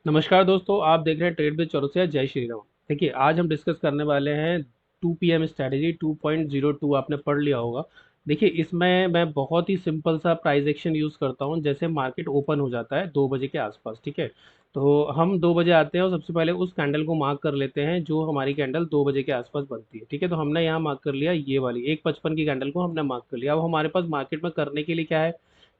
नमस्कार दोस्तों, आप देख रहे हैं ट्रेड विद चौरसिया। जय श्री राम। देखिए, आज हम डिस्कस करने वाले हैं 2 PM स्ट्रैटेजी 2.02। आपने पढ़ लिया होगा। देखिए, इसमें मैं बहुत ही सिंपल सा प्राइस एक्शन यूज़ करता हूँ। जैसे मार्केट ओपन हो जाता है 2 बजे के आसपास, ठीक है। तो हम 2 बजे आते हैं और सबसे पहले उस कैंडल को मार्क कर लेते हैं जो हमारी कैंडल 2 बजे के आसपास बनती है, ठीक है। तो हमने यहाँ मार्क कर लिया, ये वाली 1:55 की कैंडल को हमने मार्क कर लिया। अब हमारे पास मार्केट में करने के लिए क्या है,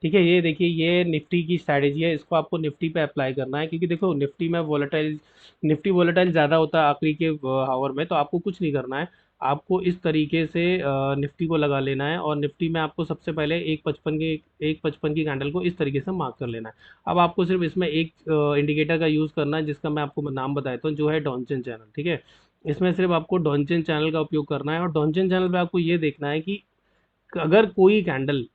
ठीक है। ये देखिए, ये निफ्टी की स्ट्रैटेजी है, इसको आपको निफ्टी पे अप्लाई करना है, क्योंकि देखो निफ्टी वोलेटाइल ज़्यादा होता है आखिरी के हावर में। तो आपको कुछ नहीं करना है, आपको इस तरीके से निफ्टी को लगा लेना है और निफ्टी में आपको सबसे पहले 1:55 की कैंडल को इस तरीके से मार्क कर लेना है। अब आपको सिर्फ इसमें एक इंडिकेटर का यूज़ करना है, जिसका मैं आपको नाम बताया था, जो है डॉन्चन चैनल, ठीक है। इसमें सिर्फ आपको डॉन्चन चैनल का उपयोग करना है और डॉन्चन चैनल पे आपको ये देखना है कि अगर कोई कैंडल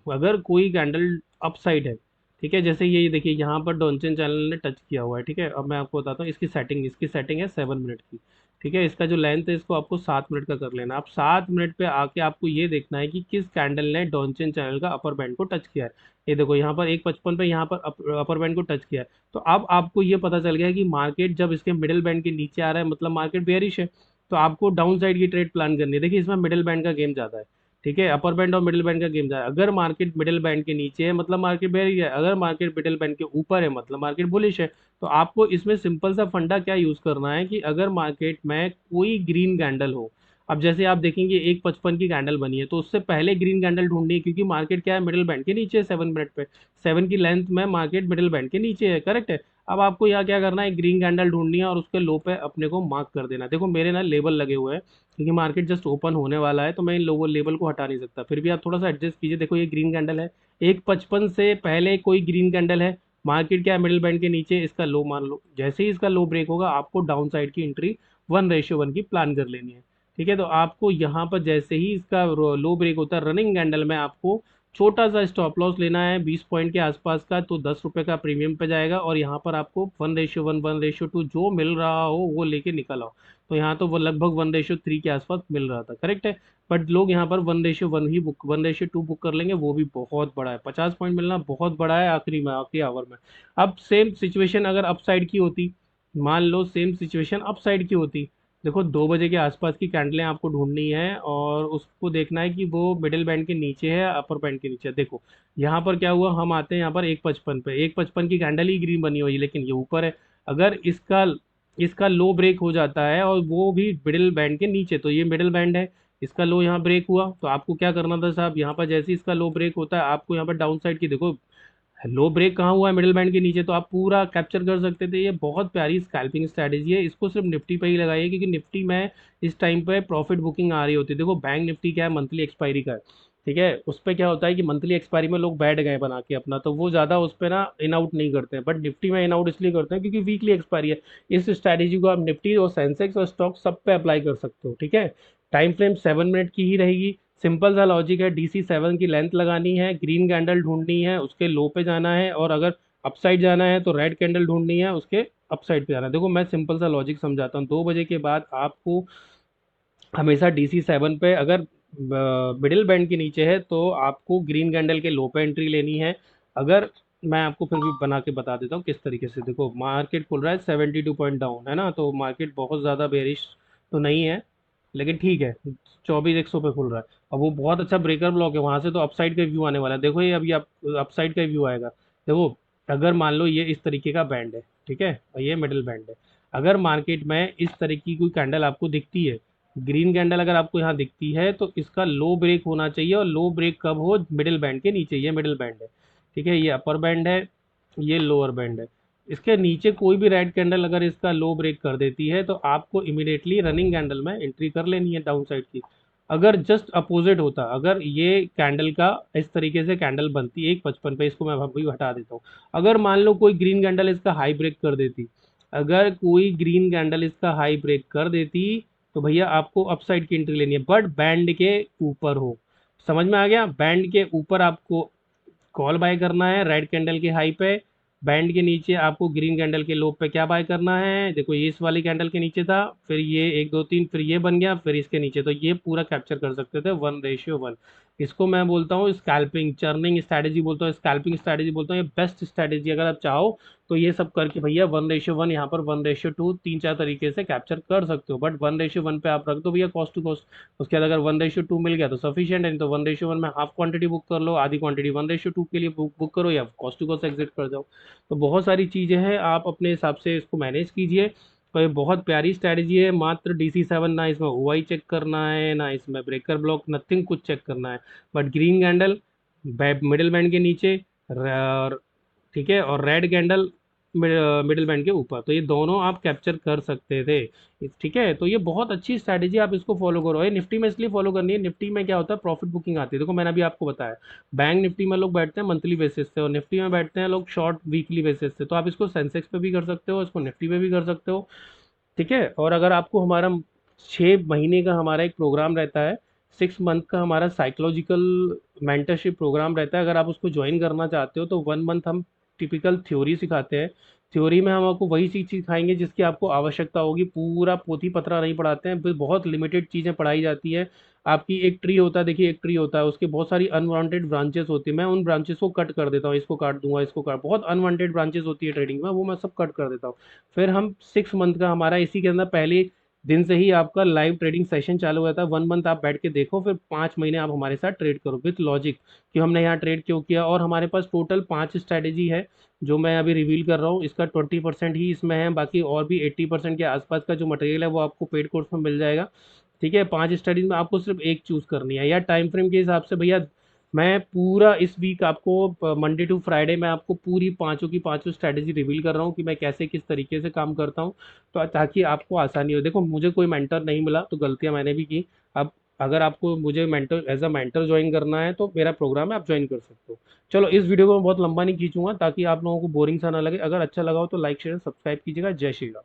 अगर कोई कैंडल अपसाइड है, ठीक है। जैसे ये देखिए, यहाँ पर डॉन्चन चैनल ने टच किया हुआ है, ठीक है। अब मैं आपको बताता हूँ इसकी सेटिंग है 7 मिनट की, ठीक है। इसका जो लेंथ है इसको आपको 7 मिनट का कर लेना। अब 7 मिनट पे आके आपको ये देखना है कि किस कैंडल ने डॉन्चन चैनल का अपर बैंड को टच किया है। ये देखो, यहाँ पर 1:55 पे यहाँ पर अपर बैंड को टच किया है। तो अब आपको ये पता चल गया है कि मार्केट जब इसके मिडिल बैंड के नीचे आ रहा है, मतलब मार्केट बेयरिश है। तो आपको डाउन साइड की ट्रेड प्लान करनी है। देखिए, इसमें मिडिल बैंड का गेम ज्यादा है, ठीक है। अपर बैंड और मिडिल बैंड का गेम जाए। अगर मार्केट मिडिल बैंड के नीचे है मतलब मार्केट बेरिश है, अगर मार्केट मिडिल बैंड के ऊपर है मतलब मार्केट बुलिश है। तो आपको इसमें सिंपल सा फंडा क्या यूज करना है कि अगर मार्केट में कोई ग्रीन कैंडल हो, अब जैसे आप देखेंगे 1:55 की कैंडल बनी है, तो उससे पहले ग्रीन कैंडल ढूंढनी है, क्योंकि मार्केट क्या है, मिडिल बैंड के नीचे है 7 मिनट पे। 7 की लेंथ में मार्केट मिडिल बैंड के नीचे है, करेक्ट है। अब आपको यहाँ क्या करना है, ग्रीन कैंडल ढूंढनी है और उसके लो पे अपने को मार्क कर देना है। देखो, मेरे ना लेबल लगे हुए हैं, क्योंकि मार्केट जस्ट ओपन होने वाला है, तो मैं इन लोगों लेबल को हटा नहीं सकता। फिर भी आप थोड़ा सा एडजस्ट कीजिए। देखो, ये ग्रीन कैंडल है, 1:55 से पहले कोई ग्रीन कैंडल है, मार्केट क्या है, मिडिल बैंड के नीचे, इसका लो मान लो। जैसे ही इसका लो ब्रेक होगा, आपको डाउन साइड की एंट्री 1:1 की प्लान कर लेनी है, ठीक है। तो आपको यहाँ पर जैसे ही इसका लो ब्रेक होता है रनिंग कैंडल में, आपको छोटा सा स्टॉप लॉस लेना है 20 पॉइंट के आसपास का, तो 10 रुपए का प्रीमियम पे जाएगा और यहाँ पर आपको 1:1 1:2 जो मिल रहा हो वो लेके निकल आओ। तो यहाँ तो वो लगभग 1:3 के आसपास मिल रहा था, करेक्ट है। बट लोग यहाँ पर 1:1 ही बुक 1:2 बुक कर लेंगे, वो भी बहुत बड़ा है। 50 पॉइंट मिलना बहुत बड़ा है आखिरी आवर में। अब सेम सिचुएशन अगर अपसाइड की होती, मान लो सेम सिचुएशन अपसाइड की होती। देखो, 2 बजे के आसपास की कैंडलें आपको ढूंढनी है और उसको देखना है कि वो मिडिल बैंड के नीचे है या अपर बैंड के नीचे है। देखो, यहाँ पर क्या हुआ, हम आते हैं यहाँ पर 1:55 पे, 1:55 की कैंडल ही ग्रीन बनी हुई है, लेकिन ये ऊपर है। अगर इसका इसका लो ब्रेक हो जाता है और वो भी मिडिल बैंड के नीचे, तो ये मिडिल बैंड है, इसका लो यहाँ ब्रेक हुआ, तो आपको क्या करना था साहब, यहाँ पर जैसे ही इसका लो ब्रेक होता है, आपको यहाँ पर डाउन साइड की, देखो लो ब्रेक कहाँ हुआ है, मिडिल बैंड के नीचे, तो आप पूरा कैप्चर कर सकते थे। ये बहुत प्यारी स्कैल्पिंग स्ट्रैटेजी है, इसको सिर्फ निफ्टी पे ही लगाइए, क्योंकि निफ्टी में इस टाइम पे प्रॉफिट बुकिंग आ रही होती है। देखो, बैंक निफ्टी क्या है, मंथली एक्सपायरी का है, ठीक है। उस पर क्या होता है कि मंथली एक्सपायरी में लोग बैठ गए बना के अपना, तो वो ज़्यादा उस पर ना इन आउट नहीं करते हैं। बट निफ्टी में इन आउट इसलिए करते हैं क्योंकि वीकली एक्सपायरी है। इस स्ट्रैटेजी को आप निफ्टी और सेंसेक्स और स्टॉक सब पे अप्लाई कर सकते हो, ठीक है। टाइम फ्रेम 7 मिनट की ही रहेगी। सिंपल सा लॉजिक है, DC 7 की लेंथ लगानी है, ग्रीन कैंडल ढूंढनी है, उसके लो पे जाना है, और अगर अपसाइड जाना है तो रेड कैंडल ढूंढनी है, उसके अपसाइड पे जाना है। देखो, मैं सिंपल सा लॉजिक समझाता हूँ। 2 बजे के बाद आपको हमेशा DC 7 पे अगर मिडिल बैंड के नीचे है तो आपको ग्रीन कैंडल के लो पे एंट्री लेनी है। अगर मैं आपको फिर भी बना के बता देता हूँ किस तरीके से। देखो, मार्केट खुल रहा है 72 पॉइंट डाउन, है ना, तो मार्केट बहुत ज़्यादा बेरिश तो नहीं है, लेकिन ठीक है, 24,100 पे खुल रहा है। अब वो बहुत अच्छा ब्रेकर ब्लॉक है, वहां से तो अपसाइड का व्यू आने वाला है। देखो, ये अभी आप अपसाइड का व्यू आएगा। देखो, अगर मान लो ये इस तरीके का बैंड है, ठीक है, और ये मिडिल बैंड है, अगर मार्केट में इस तरीके की कोई कैंडल आपको दिखती है, ग्रीन कैंडल अगर आपको यहाँ दिखती है, तो इसका लो ब्रेक होना चाहिए, और लो ब्रेक कब हो, मिडिल बैंड के नीचे। ये मिडिल बैंड है, ठीक है, ये अपर बैंड है, ये लोअर बैंड है। इसके नीचे कोई भी रेड कैंडल अगर इसका लो ब्रेक कर देती है, तो आपको इमीडिएटली रनिंग कैंडल में एंट्री कर लेनी है डाउन साइड की। अगर जस्ट अपोजिट होता, अगर ये कैंडल का इस तरीके से कैंडल बनती 1:55 पे, इसको मैं अभी हटा देता हूँ। अगर मान लो कोई ग्रीन कैंडल इसका हाई ब्रेक कर देती, अगर कोई ग्रीन कैंडल इसका हाई ब्रेक कर देती, तो भैया आपको अपसाइड की एंट्री लेनी है, बट बैंड के ऊपर हो। समझ में आ गया, बैंड के ऊपर आपको कॉल बाय करना है रेड कैंडल के हाई पे। बैंड के नीचे आपको ग्रीन कैंडल के लो पे क्या बाय करना है, देखो ये इस वाली कैंडल के नीचे था, फिर ये 1 2 3, फिर ये बन गया, फिर इसके नीचे, तो ये पूरा कैप्चर कर सकते थे 1:1। इसको मैं बोलता हूँ स्कैल्पिंग, चर्निंग स्ट्रैटेजी बोलता हूँ, स्कैल्पिंग स्ट्रैटेजी बोलता हूँ। ये बेस्ट स्ट्रैटेजी, अगर आप चाहो तो ये सब करके भैया 1:1, यहाँ पर 1:2, 3-4 तरीके से कैप्चर कर सकते हो, बट 1:1 पे आप रख दो भैया कॉस्ट टू कॉस्ट। उसके बाद अगर 1:2 मिल गया तो सफिशियंट है, नहीं तो 1:1 में हाफ क्वांटिटी बुक कर लो, आधी क्वांटिटी 1:2 के लिए बुक करो, या कॉस्ट टू कॉस्ट एग्जिट कर जाओ। तो बहुत सारी चीज़ें हैं, आप अपने हिसाब से इसको मैनेज कीजिए। तो ये बहुत प्यारी स्ट्रैटेजी है। मात्र DC7, ना इसमें ओआई चेक करना है, ना इसमें ब्रेकर ब्लॉक, नथिंग कुछ चेक करना है। But green candle middle band के नीचे, ठीक है, और रेड कैंडल मिडिल बैंड के ऊपर, तो ये दोनों आप कैप्चर कर सकते थे। ठीक है, तो ये बहुत अच्छी स्ट्रैटेजी, आप इसको फॉलो करो। ये निफ्टी में इसलिए फॉलो करनी है, निफ्टी में क्या होता है, प्रॉफिट बुकिंग आती है। देखो मैंने अभी आपको बताया, बैंक निफ्टी में लोग बैठते हैं मंथली बेसिस से, और निफ्टी में बैठते हैं लोग शॉर्ट वीकली बेसिस से। तो आप इसको सेंसेक्स पे भी कर सकते हो, इसको निफ्टी पे भी कर सकते हो। ठीक है, और अगर आपको हमारा 6 महीने का हमारा एक प्रोग्राम रहता है, 6 मंथ का हमारा साइकोलॉजिकल मेंटरशिप प्रोग्राम रहता है, अगर आप उसको ज्वाइन करना चाहते हो तो 1 मंथ हम टिपिकल थ्योरी सिखाते हैं। थ्योरी में हम आपको वही चीज़ सिखाएंगे जिसकी आपको आवश्यकता होगी, पूरा पोथी पतरा नहीं पढ़ाते हैं, बहुत लिमिटेड चीज़ें पढ़ाई जाती है। आपकी एक ट्री होता है, देखिए एक ट्री होता है, उसके बहुत सारी अनवांटेड ब्रांचेस होती है, मैं उन ब्रांचेस को कट कर देता हूँ, इसको काट दूंगा, इसको काट, बहुत अनवांटेड ब्रांचेस होती है ट्रेडिंग में, वो मैं सब कट कर देता हूँ। फिर हम 6 मंथ का हमारा इसी के अंदर पहले दिन से ही आपका लाइव ट्रेडिंग सेशन चालू होता है। 1 मंथ आप बैठ के देखो, फिर 5 महीने आप हमारे साथ ट्रेड करो विथ लॉजिक कि हमने यहाँ ट्रेड क्यों किया। और हमारे पास टोटल 5 स्ट्रैटेजी है जो मैं अभी रिवील कर रहा हूँ, इसका 20% ही इसमें है, बाकी और भी 80% के आसपास का जो मटेरियल है वो आपको पेड कोर्स में मिल जाएगा। ठीक है, 5 स्टडीज में आपको सिर्फ एक चूज करनी है, या टाइम फ्रेम के हिसाब से भैया मैं पूरा इस वीक आपको मंडे टू फ्राइडे में आपको पूरी पांचों की पांचों स्ट्रैटेजी रिवील कर रहा हूँ कि मैं कैसे किस तरीके से काम करता हूँ, तो ताकि आपको आसानी हो। देखो मुझे कोई मेंटर नहीं मिला तो गलतियां मैंने भी की। अब अगर आपको मुझे mentor as a mentor join करना है तो मेरा प्रोग्राम है, आप ज्वाइन कर सकते हो। चलो इस वीडियो को मैं बहुत लंबा नहीं खींचूंगा ताकि आप लोगों को बोरिंग सा ना लगे। अगर अच्छा लगा हो तो लाइक शेयर सब्सक्राइब कीजिएगा। जय श्री राम।